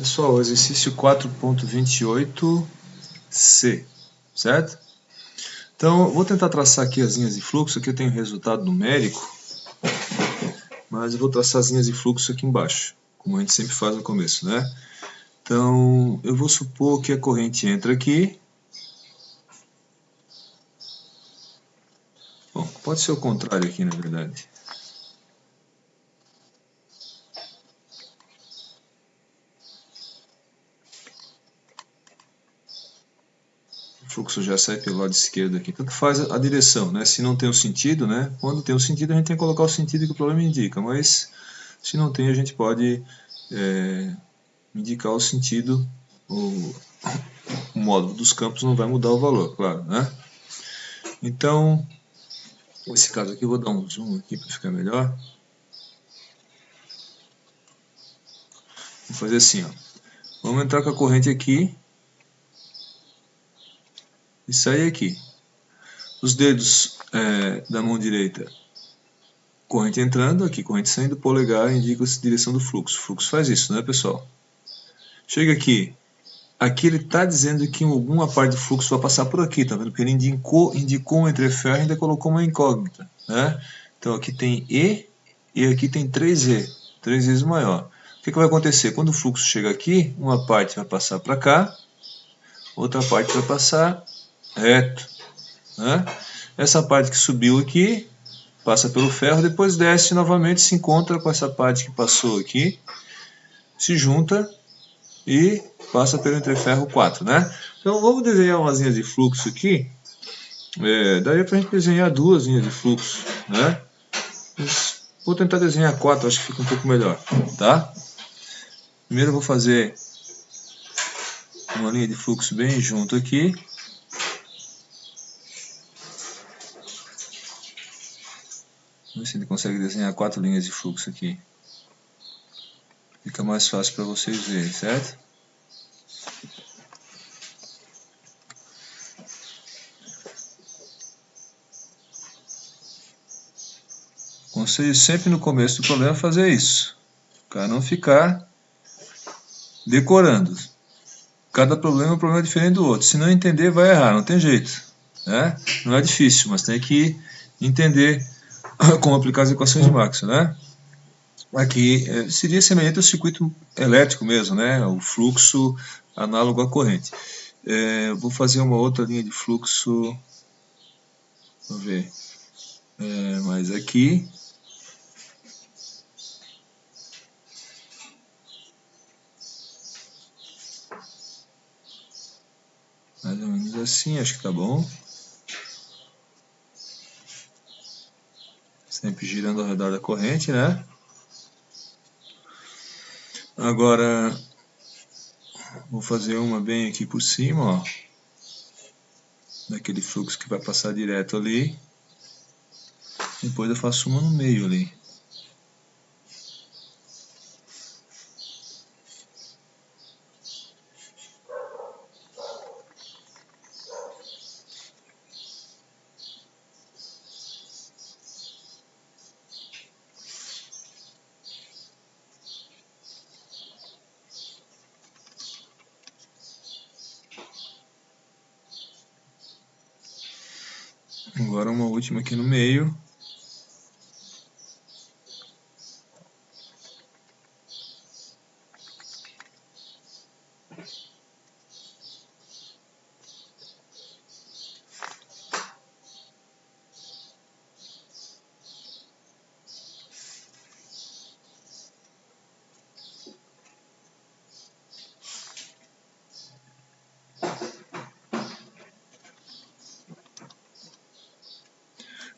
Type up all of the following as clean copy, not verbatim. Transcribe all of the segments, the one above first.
Pessoal, o exercício 4.28C, certo? Então, vou tentar traçar aqui as linhas de fluxo. Aqui eu tenho resultado numérico, mas eu vou traçar as linhas de fluxo aqui embaixo, como a gente sempre faz no começo, né? Então, eu vou supor que a corrente entra aqui. Bom, pode ser o contrário aqui, na verdade. O fluxo já sai pelo lado esquerdo aqui. Tanto faz a direção, né? Se não tem o sentido, né? Quando tem o sentido, a gente tem que colocar o sentido que o problema indica. Mas, se não tem, a gente pode indicar o sentido. O módulo dos campos não vai mudar o valor, claro, né? Então, nesse caso aqui, eu vou dar um zoom aqui para ficar melhor. Vou fazer assim, ó. Vamos entrar com a corrente aqui e sair aqui. Os dedos da mão direita, corrente entrando, aqui corrente saindo, polegar indica a direção do fluxo. O fluxo faz isso, né, pessoal? Chega aqui. Aqui ele está dizendo que alguma parte do fluxo vai passar por aqui, tá vendo? Porque ele indicou um entreferro e ainda colocou uma incógnita, né? Então aqui tem E e aqui tem 3E, 3 vezes maior. O que vai acontecer? Quando o fluxo chega aqui, uma parte vai passar para cá, outra parte vai passar reto, né? Essa parte que subiu aqui, passa pelo ferro, depois desce novamente, se encontra com essa parte que passou aqui, se junta e passa pelo entreferro 4, né? Então vamos desenhar umas linhas de fluxo aqui. Daria para a gente desenhar duas linhas de fluxo, né? Mas vou tentar desenhar 4, acho que fica um pouco melhor, tá? Primeiro eu vou fazer uma linha de fluxo bem junto aqui. Vamos ver se ele consegue desenhar 4 linhas de fluxo aqui. Fica mais fácil para vocês verem, certo? Conselho sempre no começo do problema fazer isso, para não ficar decorando. Cada problema é um problema diferente do outro. Se não entender, vai errar, não tem jeito, né? Não é difícil, mas tem que entender como aplicar as equações de Maxwell, né? Aqui seria semelhante ao circuito elétrico mesmo, né? O fluxo análogo à corrente. Vou fazer uma outra linha de fluxo. Vamos ver. Mas aqui. Mais ou menos assim, acho que tá bom. Sempre girando ao redor da corrente, né? Agora, vou fazer uma bem aqui por cima, ó. Daquele fluxo que vai passar direto ali. Depois eu faço uma no meio ali. Agora uma última aqui no meio.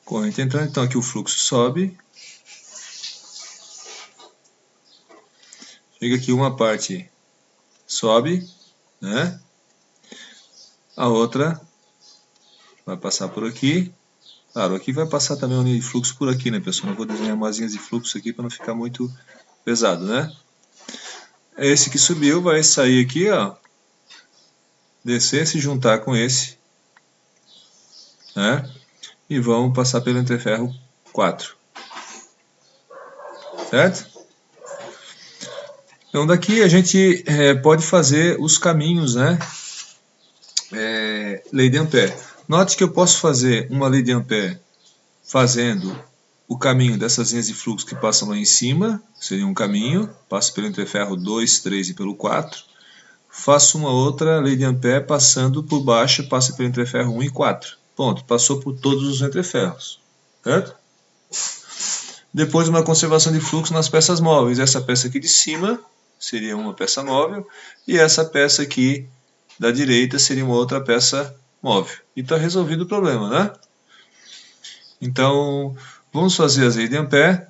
Corrente entrando, então aqui o fluxo sobe. Chega aqui uma parte sobe, né? A outra vai passar por aqui. Claro, aqui vai passar também uma linha de fluxo por aqui, né, pessoal? Não vou desenhar mais linhas de fluxo aqui para não ficar muito pesado, né? Esse que subiu vai sair aqui, ó. Descer, se juntar com esse, né? E vão passar pelo entreferro 4. Certo? Então daqui a gente pode fazer os caminhos, né? Lei de Ampère. Note que eu posso fazer uma lei de Ampère fazendo o caminho dessas linhas de fluxo que passam lá em cima, seria um caminho, passa pelo entreferro 2, 3 e pelo 4. Faço uma outra lei de Ampère passando por baixo, passa pelo entreferro 1 e 4. Ponto, passou por todos os entreferros, certo? Depois uma conservação de fluxo nas peças móveis. Essa peça aqui de cima seria uma peça móvel e essa peça aqui da direita seria uma outra peça móvel. E está resolvido o problema, né? Então, vamos fazer as leis de Ampère,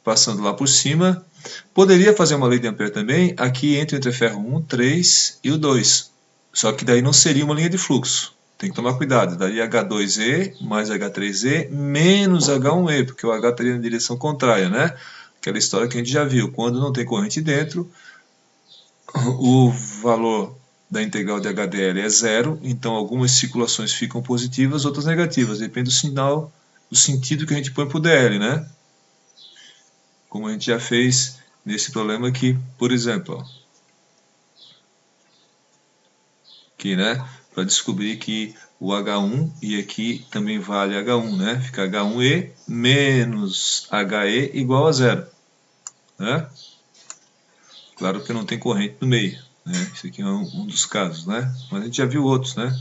passando lá por cima. Poderia fazer uma lei de Ampère também aqui entre o entreferro 1, 3 e o 2. Só que daí não seria uma linha de fluxo. Tem que tomar cuidado. Daria H2E mais H3E menos H1E, porque o H estaria na direção contrária, né? Aquela história que a gente já viu. Quando não tem corrente dentro, o valor da integral de HDL é zero, então algumas circulações ficam positivas, outras negativas. Depende do sinal, do sentido que a gente põe para o DL, né? Como a gente já fez nesse problema aqui, por exemplo. Ó. Aqui, né? Para descobrir que o H1 e aqui também vale H1, né? Fica H1E menos HE igual a zero, né? Claro que não tem corrente no meio, né? Isso aqui é um dos casos, né? Mas a gente já viu outros, né?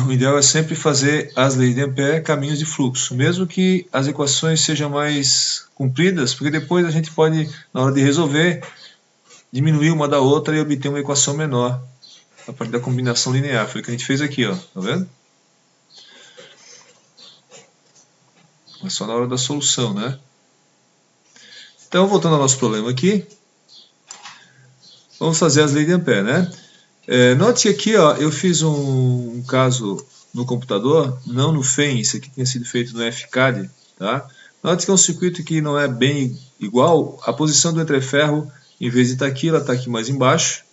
O ideal é sempre fazer as leis de Ampère caminhos de fluxo, mesmo que as equações sejam mais compridas, porque depois a gente pode, na hora de resolver, diminuir uma da outra e obter uma equação menor a partir da combinação linear. Foi o que a gente fez aqui, ó. Tá vendo? É só na hora da solução, né? Então, voltando ao nosso problema aqui, vamos fazer as leis de Ampère, né? Note que aqui, ó, eu fiz um caso no computador, não no FEM, isso aqui tinha sido feito no FCAD, tá? Note que é um circuito que não é bem igual, a posição do entreferro, em vez de estar aqui, ela está aqui mais embaixo,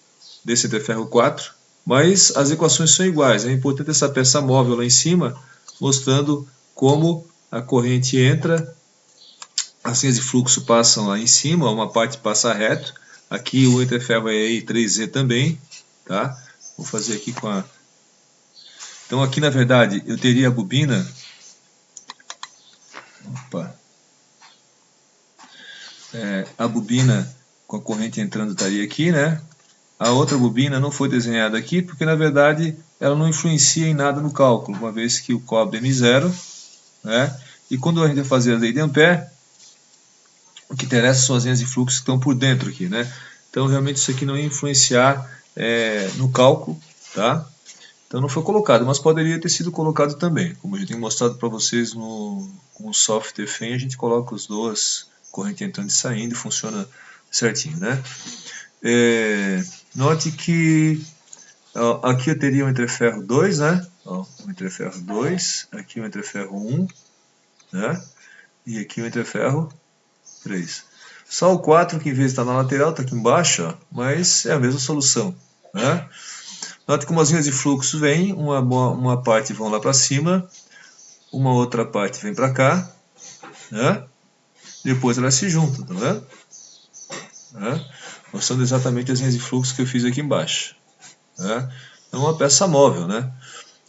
desse entreferro 4, mas as equações são iguais. É importante essa peça móvel lá em cima, mostrando como a corrente entra, as linhas de fluxo passam lá em cima, uma parte passa reto, aqui o entreferro é I3Z também, tá? Vou fazer aqui com a... Então aqui na verdade eu teria a bobina, a bobina com a corrente entrando estaria aqui, né? A outra bobina não foi desenhada aqui porque na verdade ela não influencia em nada no cálculo, uma vez que o cobre é M0, né? E quando a gente vai fazer a lei de Ampère, o que interessa são as linhas de fluxo que estão por dentro aqui, né? Então realmente isso aqui não ia influenciar no cálculo, tá? Então não foi colocado, mas poderia ter sido colocado também. Como eu já tenho mostrado para vocês com o software FEM, a gente coloca os dois, corrente entrando e saindo, e funciona certinho, né? Note que aqui eu teria um entreferro 2, né? Ó, um entreferro 2, aqui um entreferro 1, né? E aqui um entreferro 3. Só o 4 que em vez de estar na lateral está aqui embaixo, ó, mas é a mesma solução, né? Note como as linhas de fluxo vêm, uma parte vão lá para cima, uma outra parte vem para cá, né? Depois elas se juntam, tá vendo? Mostrando exatamente as linhas de fluxo que eu fiz aqui embaixo. Né? É uma peça móvel, né?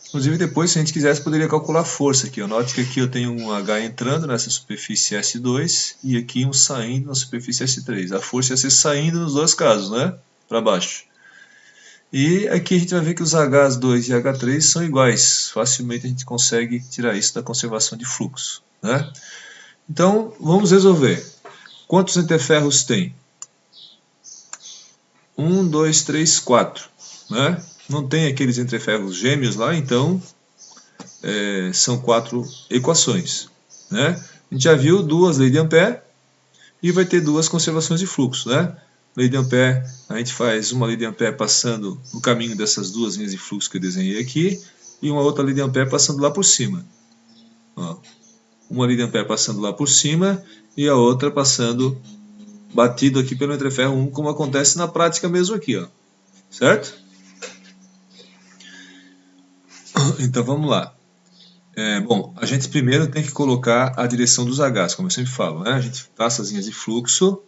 Inclusive depois, se a gente quisesse, poderia calcular a força aqui. Note que aqui eu tenho um H entrando nessa superfície S2 e aqui um saindo na superfície S3. A força ia ser saindo nos dois casos, né? Para baixo. E aqui a gente vai ver que os H2 e H3 são iguais. Facilmente a gente consegue tirar isso da conservação de fluxo, né? Então, vamos resolver. Quantos interferros tem? 1, 2, 3, 4. Né? Não tem aqueles entreferros gêmeos lá, então são 4 equações. Né? A gente já viu duas leis de Ampère e vai ter duas conservações de fluxo. Né? Lei de Ampère, a gente faz uma lei de Ampère passando no caminho dessas duas linhas de fluxo que eu desenhei aqui e uma outra lei de Ampère passando lá por cima. Ó, uma lei de Ampère passando lá por cima e a outra passando batido aqui pelo entreferro 1, como acontece na prática mesmo aqui. Ó. Certo? Então vamos lá. Bom, a gente primeiro tem que colocar a direção dos H's, como eu sempre falo, né? A gente traça as linhas de fluxo,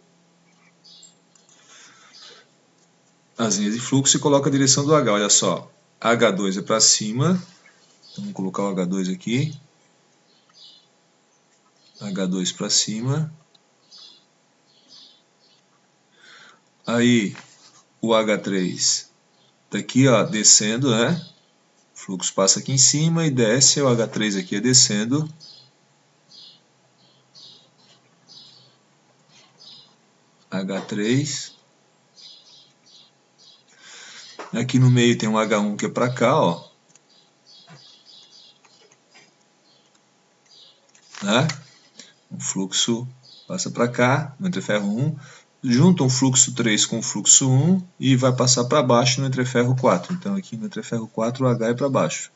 as linhas de fluxo e coloco a direção do H. Olha só, H2 é para cima, então vamos colocar o H2 aqui, H2 para cima, aí o H3 está aqui, ó, descendo, né? O fluxo passa aqui em cima e desce, o H3 aqui é descendo. H3. Aqui no meio tem um H1 que é para cá, ó. Né? O fluxo passa para cá, no entreferro 1, junta um fluxo 3 com o fluxo 1 e vai passar para baixo no entreferro 4. Então aqui no entreferro 4 o H é para baixo.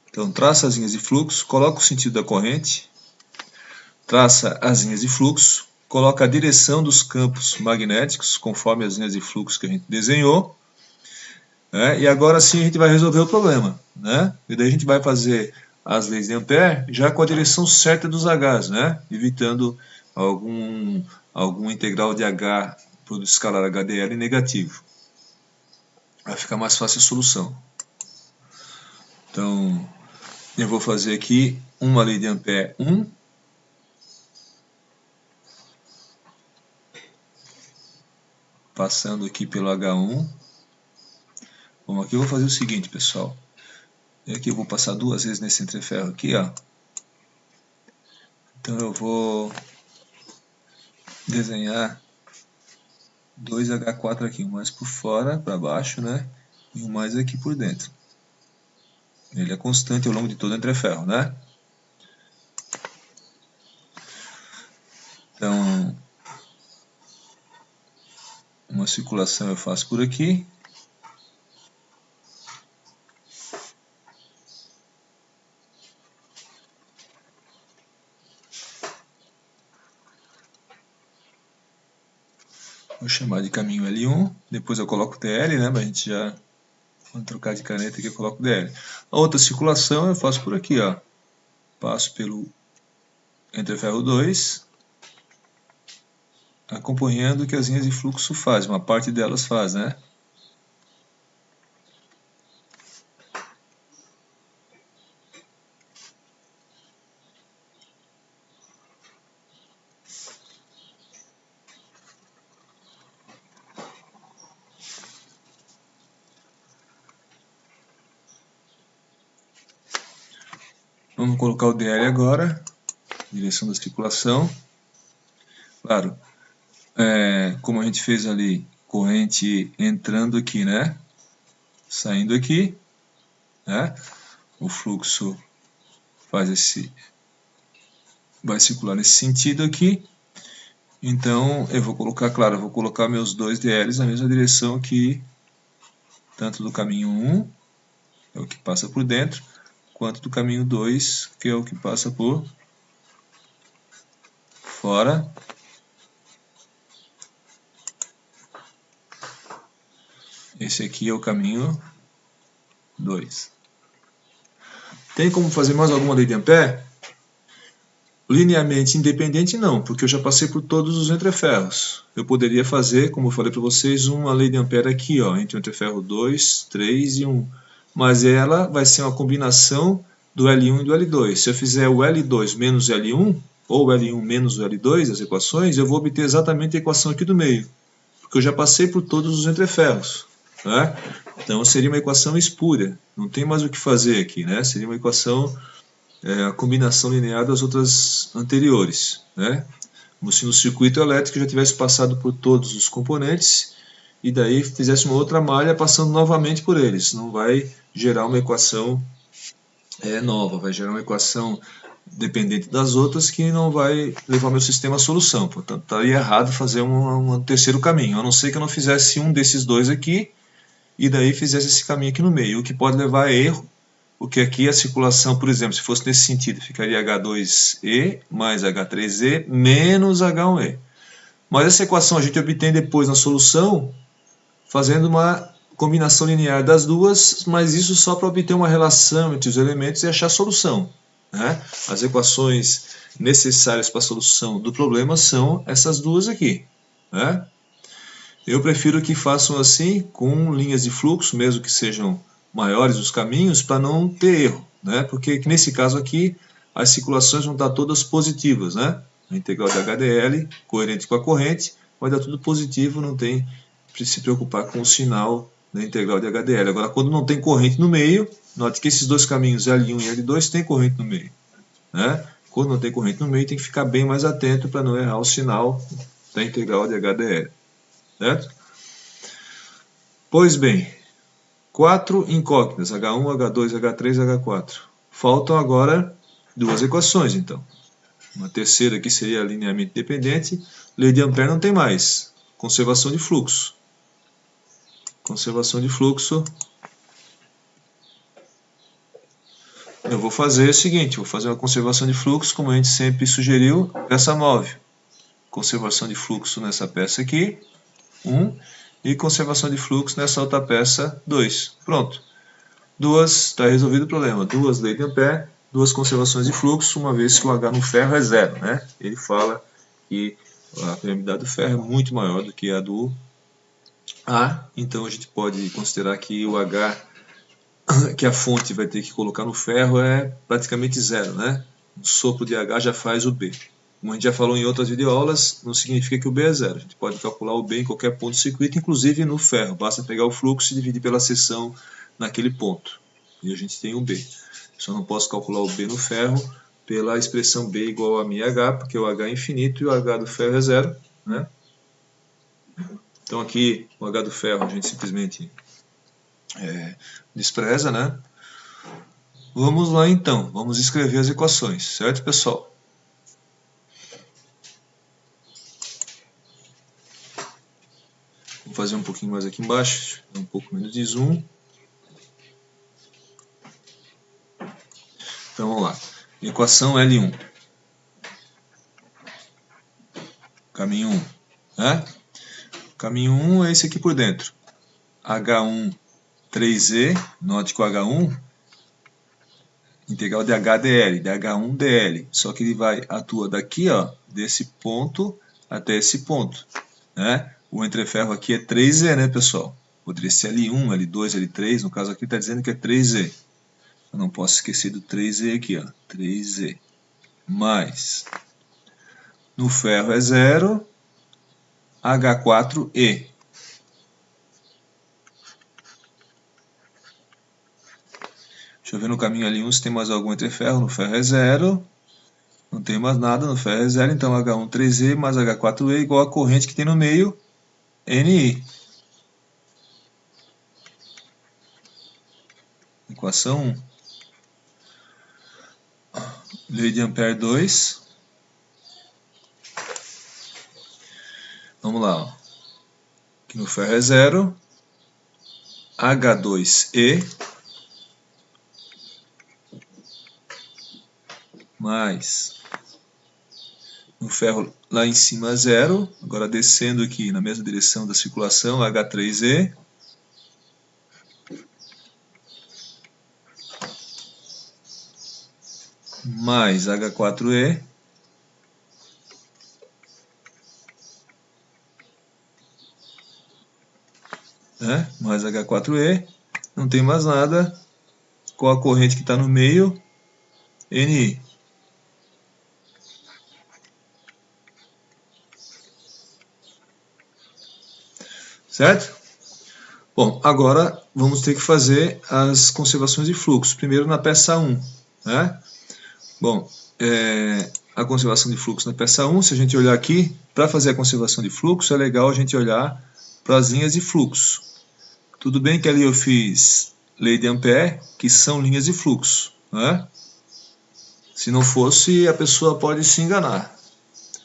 Então traça as linhas de fluxo, coloca o sentido da corrente, traça as linhas de fluxo, coloca a direção dos campos magnéticos, conforme as linhas de fluxo que a gente desenhou, né? E agora sim a gente vai resolver o problema, né? E daí a gente vai fazer as leis de Ampère já com a direção certa dos H's, né? Evitando algum integral de H produto escalar HDL negativo. Vai ficar mais fácil a solução. Então, eu vou fazer aqui uma lei de Ampère 1, passando aqui pelo H1. Bom, aqui eu vou fazer o seguinte, pessoal. Aqui eu vou passar duas vezes nesse entreferro aqui, ó. Então eu vou desenhar dois H4 aqui, um mais por fora, para baixo, né? E um mais aqui por dentro. Ele é constante ao longo de todo o entreferro, né? Então, uma circulação eu faço por aqui. Vou chamar de caminho L1, depois eu coloco DL, né? Pra gente já, quando trocar de caneta aqui, eu coloco DL. A outra circulação eu faço por aqui, ó. Passo pelo entreferro 2, acompanhando o que as linhas de fluxo fazem, uma parte delas faz, né? Vamos colocar o DL agora, direção da circulação. Claro, como a gente fez ali, corrente entrando aqui, né? Saindo aqui, né? O fluxo vai circular nesse sentido aqui. Então eu vou colocar, claro, eu vou colocar meus dois DLs na mesma direção aqui, tanto do caminho 1, é o que passa por dentro, quanto do caminho 2, que é o que passa por fora. Esse aqui é o caminho 2. Tem como fazer mais alguma lei de Ampère? Linearmente independente não, porque eu já passei por todos os entreferros. Eu poderia fazer, como eu falei para vocês, uma lei de Ampère aqui, ó, entre o entreferro 2, 3 e 1. Mas ela vai ser uma combinação do L1 e do L2. Se eu fizer o L2 menos L1, ou L1 menos o L2, as equações, eu vou obter exatamente a equação aqui do meio. Porque eu já passei por todos os entreferros. Né? Então seria uma equação espúria. Não tem mais o que fazer aqui. Né? Seria uma equação... a combinação linear das outras anteriores, né? Como se no circuito elétrico já tivesse passado por todos os componentes e daí fizesse uma outra malha passando novamente por eles. Não vai gerar uma equação nova, vai gerar uma equação dependente das outras que não vai levar meu sistema à solução. Portanto, estaria errado fazer um terceiro caminho, a não ser que eu não fizesse um desses dois aqui e daí fizesse esse caminho aqui no meio, o que pode levar a erro. Porque aqui a circulação, por exemplo, se fosse nesse sentido, ficaria H2E mais H3E menos H1E. Mas essa equação a gente obtém depois na solução, fazendo uma combinação linear das duas, mas isso só para obter uma relação entre os elementos e achar a solução. Né? As equações necessárias para a solução do problema são essas duas aqui. Né? Eu prefiro que façam assim, com linhas de fluxo, mesmo que sejam maiores os caminhos, para não ter erro, né? Porque nesse caso aqui, as circulações vão estar todas positivas, né? A integral de HDL, coerente com a corrente, vai dar tudo positivo, não tem que se preocupar com o sinal da integral de HDL. Agora, quando não tem corrente no meio, note que esses dois caminhos, L1 e L2, tem corrente no meio, né? Quando não tem corrente no meio, tem que ficar bem mais atento para não errar o sinal da integral de HDL, certo? Pois bem, 4 incógnitas, H1, H2, H3, H4. Faltam agora duas equações, então. Uma terceira aqui seria alinhamento dependente. Lei de Ampère não tem mais. Conservação de fluxo. Conservação de fluxo. Eu vou fazer o seguinte, vou fazer uma conservação de fluxo, como a gente sempre sugeriu, peça móvel. Conservação de fluxo nessa peça aqui, 1, e conservação de fluxo nessa outra peça, 2. Pronto. Está resolvido o problema. Duas leis de Ampère, duas conservações de fluxo, uma vez que o H no ferro é zero, né? Ele fala que a permeabilidade do ferro é muito maior do que a do A, então a gente pode considerar que o H que a fonte vai ter que colocar no ferro é praticamente zero, né? Um sopro de H já faz o B. Como a gente já falou em outras videoaulas, não significa que o B é zero. A gente pode calcular o B em qualquer ponto do circuito, inclusive no ferro. Basta pegar o fluxo e dividir pela seção naquele ponto. E a gente tem o B. Só não posso calcular o B no ferro pela expressão B igual a μH, porque o H é infinito e o H do ferro é zero, né? Então aqui o H do ferro a gente simplesmente despreza, né? Vamos lá então, vamos escrever as equações, certo, pessoal? Vou fazer um pouquinho mais aqui embaixo, um pouco menos de zoom. Então vamos lá. Equação L1. Caminho 1. Né? Caminho 1 é esse aqui por dentro. H1 3E, note que o H1 integral de HDL, de H1 DL. Só que ele atua daqui, ó, desse ponto até esse ponto. Né? O entreferro aqui é 3E, né, pessoal? Poderia ser L1, L2, L3, no caso aqui está dizendo que é 3E. Eu não posso esquecer do 3E aqui, ó, 3E. Mais, no ferro é 0, H4E. Deixa eu ver no caminho L1 se tem mais algum entreferro. No ferro é 0. Não tem mais nada, no ferro é 0. Então H1 3E mais H4E igual a corrente que tem no meio, NI. Equação 1. Lei de Ampère 2. Vamos lá. Ó. Aqui no ferro é 0. H2E mais no ferro lá em cima é 0, agora descendo aqui na mesma direção da circulação, H3E mais H4E né? Mais H4E, não tem mais nada, com a corrente que está no meio, NI. Certo? Bom, agora vamos ter que fazer as conservações de fluxo. Primeiro na peça 1. Né? Bom, a conservação de fluxo na peça 1, se a gente olhar aqui, para fazer a conservação de fluxo, é legal a gente olhar para as linhas de fluxo. Tudo bem que ali eu fiz lei de Ampère, que são linhas de fluxo. Né? Se não fosse, a pessoa pode se enganar.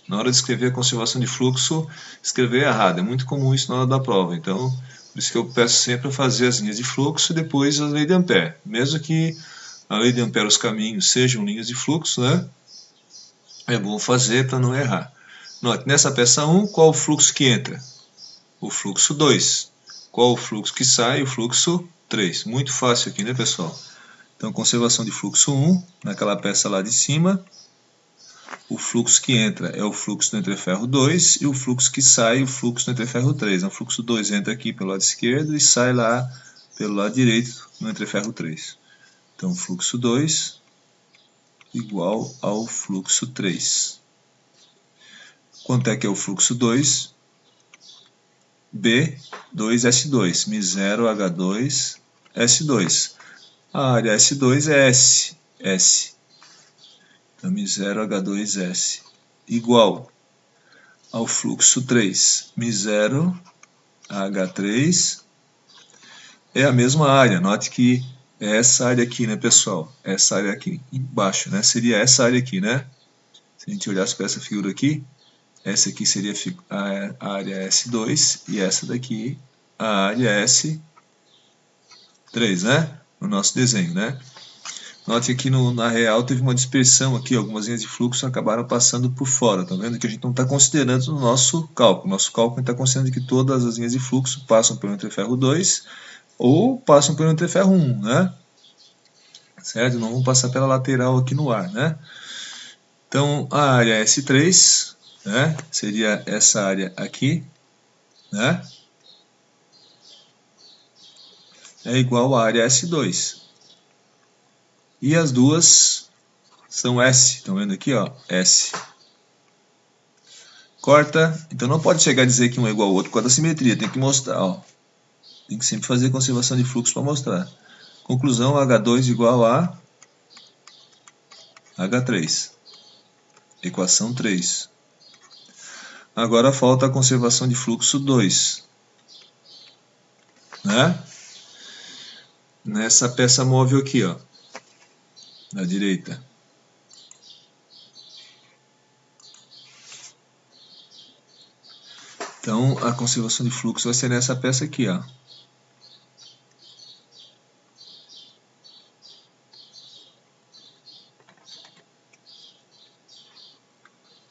Na hora de escrever a conservação de fluxo, escrever errado. É muito comum isso na hora da prova. Então, por isso que eu peço sempre a fazer as linhas de fluxo e depois a lei de Ampère. Mesmo que a lei de Ampère, os caminhos sejam linhas de fluxo, né? É bom fazer para não errar. Note, nessa peça 1, qual o fluxo que entra? O fluxo 2. Qual o fluxo que sai? O fluxo 3. Muito fácil aqui, né, pessoal? Então, conservação de fluxo 1, naquela peça lá de cima. o fluxo que entra é o fluxo do entreferro 2 e o fluxo que sai, o fluxo do entreferro 3. O fluxo 2 entra aqui pelo lado esquerdo e sai lá pelo lado direito no entreferro 3. Então, fluxo 2 igual ao fluxo 3. Quanto é que é o fluxo 2? B2S2, Mi0H2S2. A área S2 é S. Então, Mi0H2S igual ao fluxo 3. Mi0H3 é a mesma área. Note que é essa área aqui, né, pessoal? Essa área aqui embaixo, né? Seria essa área aqui, né? Se a gente olhasse para essa figura aqui, essa aqui seria a área S2 e essa daqui a área S3, né? No nosso desenho, né? Note que na real teve uma dispersão aqui, algumas linhas de fluxo acabaram passando por fora, tá vendo? Que a gente não está considerando no nosso cálculo. Nosso cálculo está considerando que todas as linhas de fluxo passam pelo entreferro 2 ou passam pelo entreferro 1, né? Certo? Não vão passar pela lateral aqui no ar, né? Então, a área S3, né, seria essa área aqui, né? É igual à área S2. E as duas são S, estão vendo aqui, ó, S. Corta, então não pode chegar a dizer que um é igual ao outro por causa da simetria, tem que mostrar, ó. Tem que sempre fazer conservação de fluxo para mostrar. Conclusão, H2 igual a H3. Equação 3. Agora falta a conservação de fluxo 2. Né? Nessa peça móvel aqui, ó, na direita. Então, a conservação de fluxo vai ser nessa peça aqui, ó.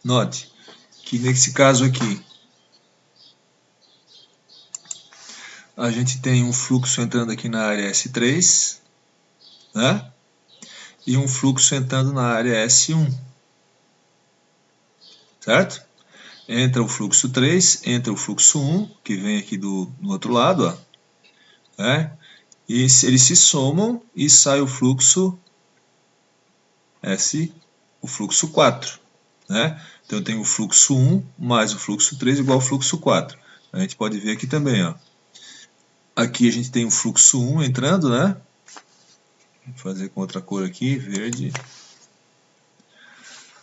Note que nesse caso aqui, a gente tem um fluxo entrando aqui na área S3, né? E um fluxo entrando na área S1, certo? Entra o fluxo 3, entra o fluxo 1, que vem aqui do outro lado, ó, né? E eles se somam e sai o fluxo o fluxo 4, né? Então eu tenho o fluxo 1 mais o fluxo 3 igual ao fluxo 4. A gente pode ver aqui também, ó. Aqui a gente tem o fluxo 1 entrando, né? Vou fazer com outra cor aqui, verde.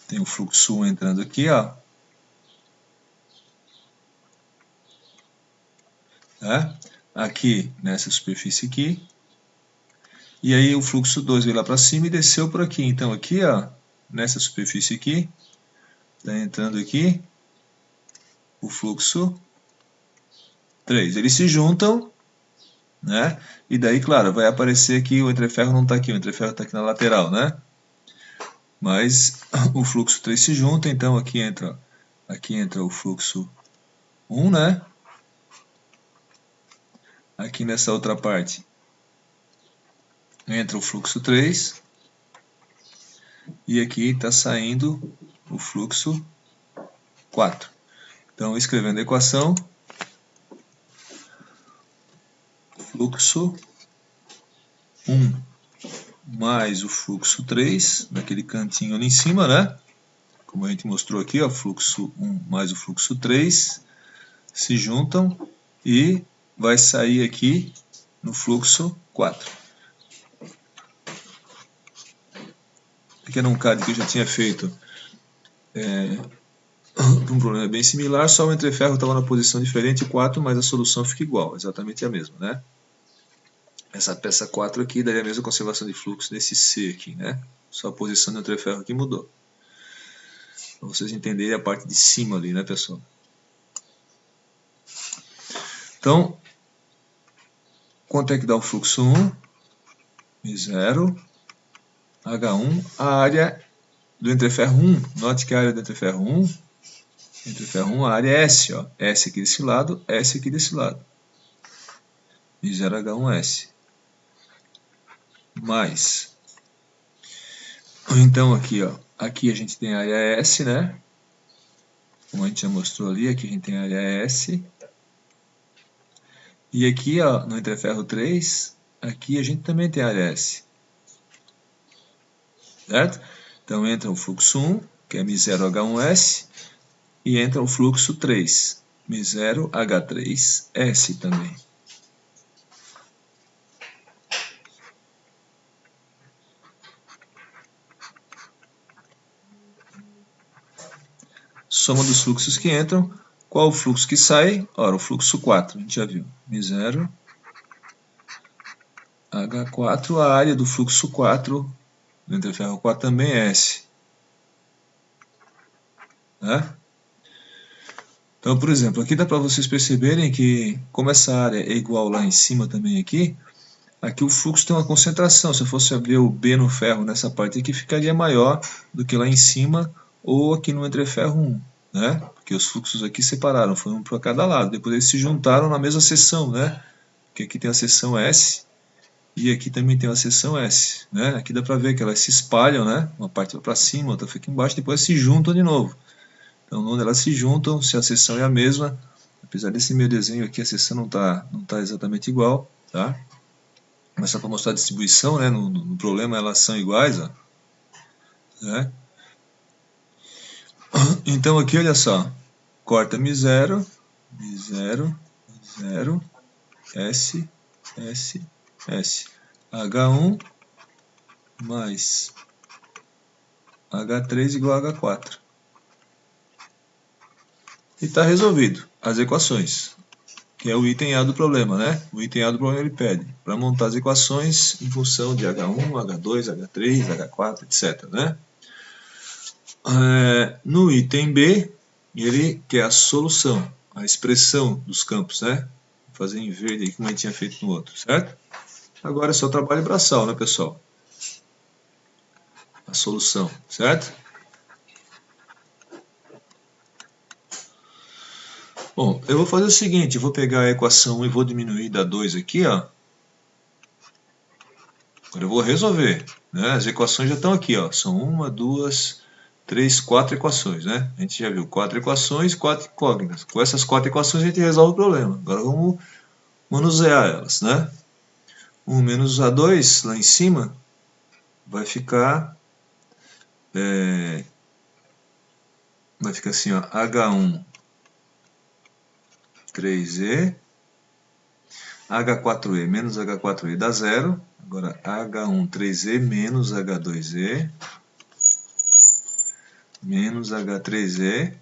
Tem o fluxo 1 entrando aqui, ó. Tá? Aqui, nessa superfície aqui. E aí o fluxo 2 veio lá para cima e desceu por aqui. Então aqui, ó, nessa superfície aqui, está entrando aqui o fluxo 3. Eles se juntam, né? E daí, claro, vai aparecer que o entreferro não está aqui, o entreferro está aqui na lateral, né? Mas o fluxo 3 se junta, então aqui entra o fluxo 1, né? Aqui nessa outra parte entra o fluxo 3 e aqui está saindo o fluxo 4. Então, escrevendo a equação, fluxo 1 mais o fluxo 3, naquele cantinho ali em cima, né? Como a gente mostrou aqui, ó, fluxo 1 mais o fluxo 3 se juntam e vai sair aqui no fluxo 4. Pequeno CAD que eu já tinha feito um problema bem similar, só o entreferro estava na posição diferente 4, mas a solução fica igual, exatamente a mesma, né? Essa peça 4 aqui daria a mesma conservação de fluxo nesse C aqui, né? Só a posição do entreferro aqui mudou. Para vocês entenderem a parte de cima ali, né, pessoal? Então, quanto é que dá o fluxo 1? Mi0, H1, a área do entreferro 1. Note que a área do entreferro 1, a área é S, ó. S aqui desse lado, S aqui desse lado. Mi0H1S. Mais. Então aqui, ó, aqui a gente tem a área S, né? Como a gente já mostrou ali, aqui a gente tem a área S. E aqui, ó, no entreferro 3, aqui a gente também tem a área S. Certo? Então entra o fluxo 1, que é μ0H1S, e entra o fluxo 3, μ0H3S também. Soma dos fluxos que entram. Qual o fluxo que sai? Ora, o fluxo 4, a gente já viu. μ0H4, a área do fluxo 4, do entreferro 4 também é S. Né? Então, por exemplo, aqui dá para vocês perceberem que, como essa área é igual lá em cima também aqui o fluxo tem uma concentração. Se eu fosse abrir o B no ferro nessa parte aqui, ficaria maior do que lá em cima ou aqui no entreferro 1. Né? Porque os fluxos aqui separaram, foi um para cada lado. Depois eles se juntaram na mesma seção, né? Porque aqui tem a seção S e aqui também tem a seção S. Né? Aqui dá para ver que elas se espalham, né? Uma parte vai para cima, outra fica embaixo, depois se juntam de novo. Então, onde elas se juntam, se a seção é a mesma, apesar desse meu desenho aqui, a seção não tá exatamente igual, tá? Mas só para mostrar a distribuição, né? No problema elas são iguais, ó. Né? Então aqui, olha só, corta μ0, μ0, μ0, S, S, S. H1 mais H3 igual a H4. E está resolvido as equações, que é o item A do problema, né? O item A do problema ele pede para montar as equações em função de H1, H2, H3, H4, etc. Né? No item B, ele quer a solução, a expressão dos campos, né? Vou fazer em verde aí, como a gente tinha feito no outro, certo? Agora é só trabalho braçal, né, pessoal? A solução, certo? Bom, eu vou fazer o seguinte, eu vou pegar a equação 1 e vou diminuir da 2 aqui, ó. Agora eu vou resolver, né? As equações já estão aqui, ó. São 1, 2, 3, 4 equações, né? A gente já viu 4 equações, 4 incógnitas. Com essas 4 equações a gente resolve o problema. Agora vamos manusear elas, né? 1 menos A2 lá em cima vai ficar assim, ó, H1 3E, H4E menos H4E dá 0. Agora H1 3E menos H2E menos H3E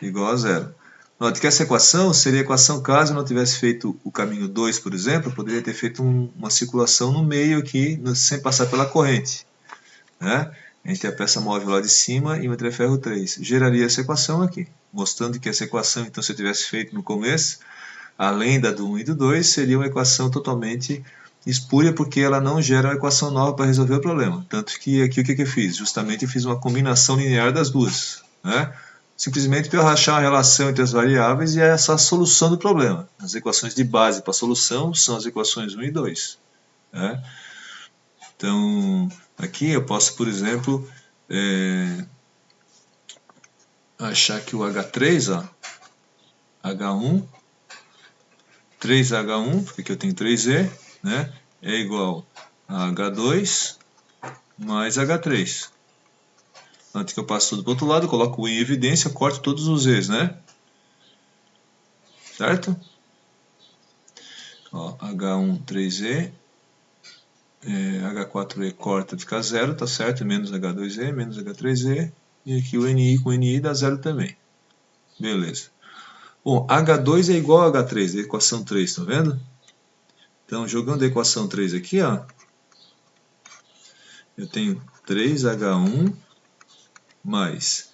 igual a 0. Note que essa equação seria a equação caso eu não tivesse feito o caminho 2, por exemplo, eu poderia ter feito uma circulação no meio aqui, sem passar pela corrente. Né? A gente tem a peça móvel lá de cima e o entreferro 3. Geraria essa equação aqui, mostrando que essa equação, então, se eu tivesse feito no começo, além da do 1 e do 2, seria uma equação totalmente espúria, porque ela não gera uma equação nova para resolver o problema. Tanto que aqui o que eu fiz? Justamente eu fiz uma combinação linear das duas. Né? Simplesmente para eu rachar a relação entre as variáveis e essa a solução do problema. As equações de base para a solução são as equações 1 e 2. Né? Então, aqui eu posso, por exemplo, achar que o H3, ó, H1, 3H1, porque aqui eu tenho 3E, né, é igual a H2 mais H3. Antes que eu passe tudo para o outro lado, eu coloco o E em evidência, corto todos os E's, né? Certo? Ó, H1, 3E, H4E corta, fica 0, tá certo? Menos H2E, menos H3E, e aqui o NI com NI dá 0 também. Beleza. Bom, H2 é igual a H3, a equação 3, tá vendo? Então, jogando a equação 3 aqui, ó, eu tenho 3H1 mais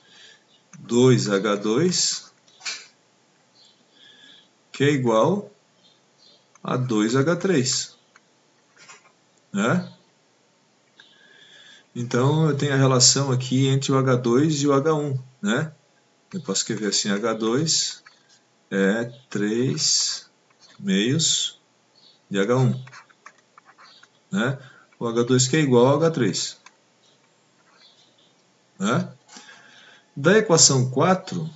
2H2, que é igual a 2H3. Né? Então, eu tenho a relação aqui entre o H2 e o H1. Né? Eu posso escrever assim, H2 é 3 meios de H1. Né? O H2 que é igual ao H3. né? Da equação 4,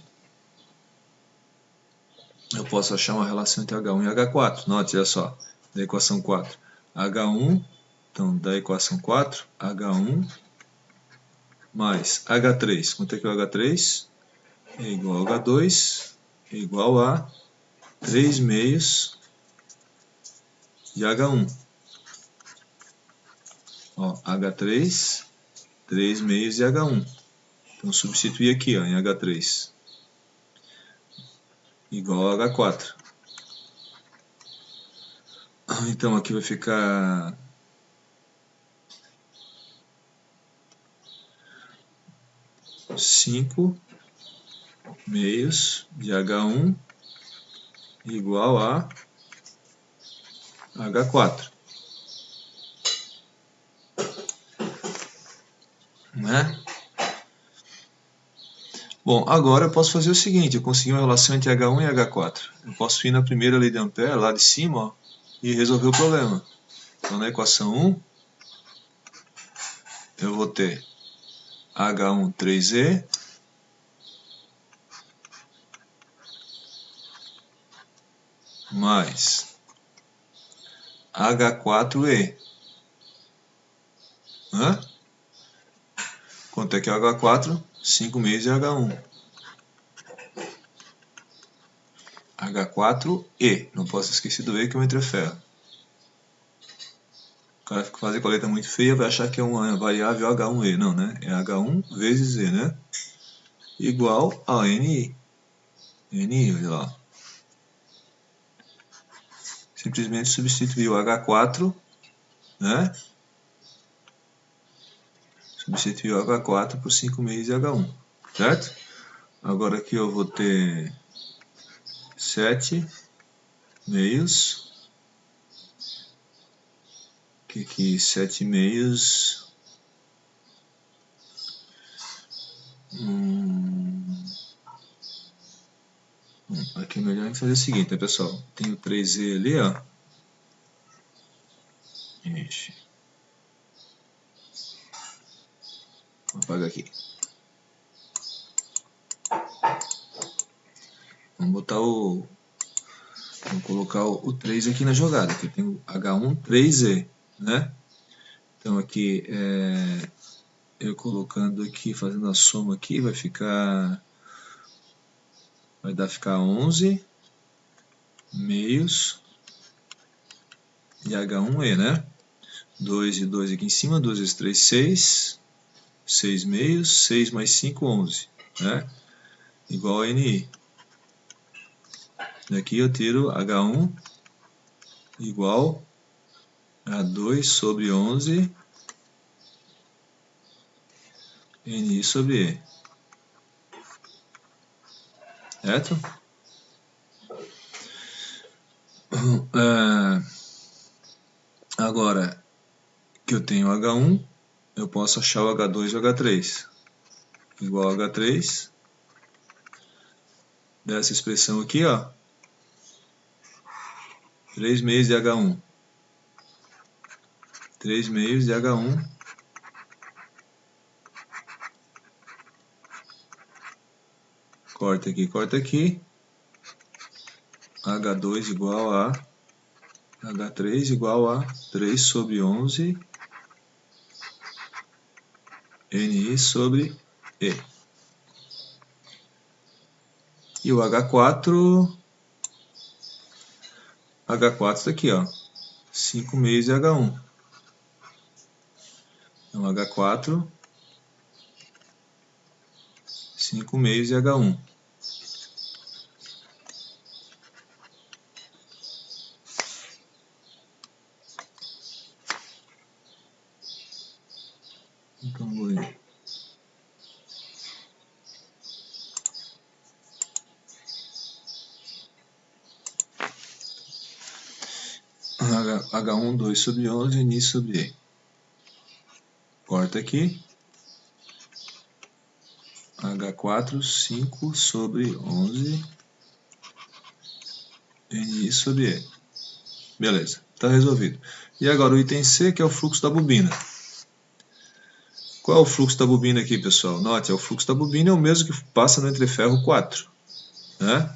eu posso achar uma relação entre H1 e H4. Note, olha só, da equação 4, H1, então da equação 4, H1 mais H3. Quanto é que é o H3? É igual a H2, é igual a 3 meios de H1. Ó, H3, 3 meios de H1. Então, substituir aqui, ó, em H3. Igual a H4. Então, aqui vai ficar 5 meios de H1 igual a H4. Né? Bom, agora eu posso fazer o seguinte, eu consegui uma relação entre H1 e H4. Eu posso ir na primeira lei de Ampère, lá de cima, ó, e resolver o problema. Então, na equação 1, eu vou ter H1 3E mais H4E. Hã? Quanto é que é H4? 5 meios de H1. H4E. Não posso esquecer do E que é um entreferro. O cara que fazer com a letra muito feia vai achar que é uma variável H1E. Não, né? É H1 vezes E, né? Igual a NI. NI, olha lá. Simplesmente substituir o H4, né? Substituir o H4 por 5 meios de H1, certo? Agora aqui eu vou ter 7 meios. Que 7 meios. Aqui é melhor a gente fazer o seguinte, né, pessoal? Tem o 3E ali, ó. Ixi. Vou apagar aqui. Vamos colocar o 3 aqui na jogada. Aqui tem o H1 3E, né? Então aqui, eu colocando aqui, fazendo a soma aqui, vai ficar 11 meios de H1E, né? 2 e 2 aqui em cima, 2 vezes 3, 6. 6 meios, 6 mais 5, 11, né? Igual a NI. Daqui eu tiro H1 igual a 2 sobre 11 NI sobre E. Certo? Agora que eu tenho H1, eu posso achar o H2 e o H3. Igual a H3 dessa expressão aqui, ó. 3 meios de H1. 3 meios de H1 corta aqui, H2 igual a H3 igual a 3 sobre 11 NI sobre E. E o H4 está aqui, ó, 5 meios de H1. Então H4, 5 meios de H1. Então vou ir. H1, 2 sobre 11, NI sobre E. Corta aqui. H4, 5 sobre 11, NI sobre E. Beleza, está resolvido. E agora o item C, que é o fluxo da bobina. Qual é o fluxo da bobina aqui, pessoal? Note, o fluxo da bobina é o mesmo que passa no entreferro 4. Né?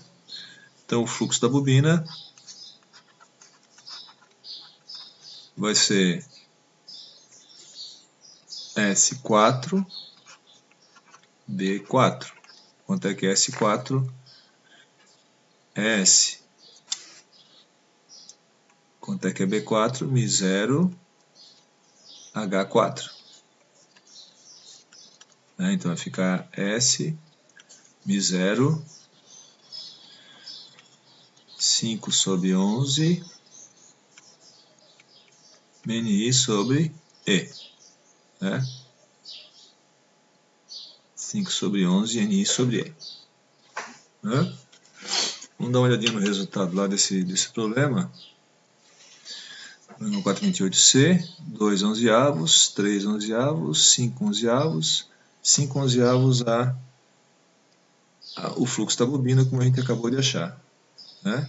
Então, o fluxo da bobina vai ser S4, B4. Quanto é que é S4? É S. Quanto é que é B4? Mi0, H4. Né? Então, vai ficar S, Mi0, 5 sobre 11, MNI sobre E. Né? 5 sobre 11, NI sobre E. Né? Vamos dar uma olhadinha no resultado lá desse problema. Problema 428C, 2 onzeavos, 3 onzeavos, 5 onzeavos, 5 onzeavos o fluxo da bobina, como a gente acabou de achar. Né?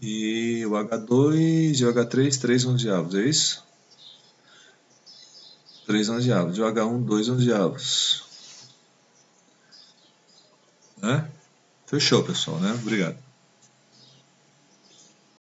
E o H2 e o H3, 3 onzeavos, é isso? 3 onzeavos. E o H1, 2 onzeavos. Né? Fechou, pessoal, né? Obrigado.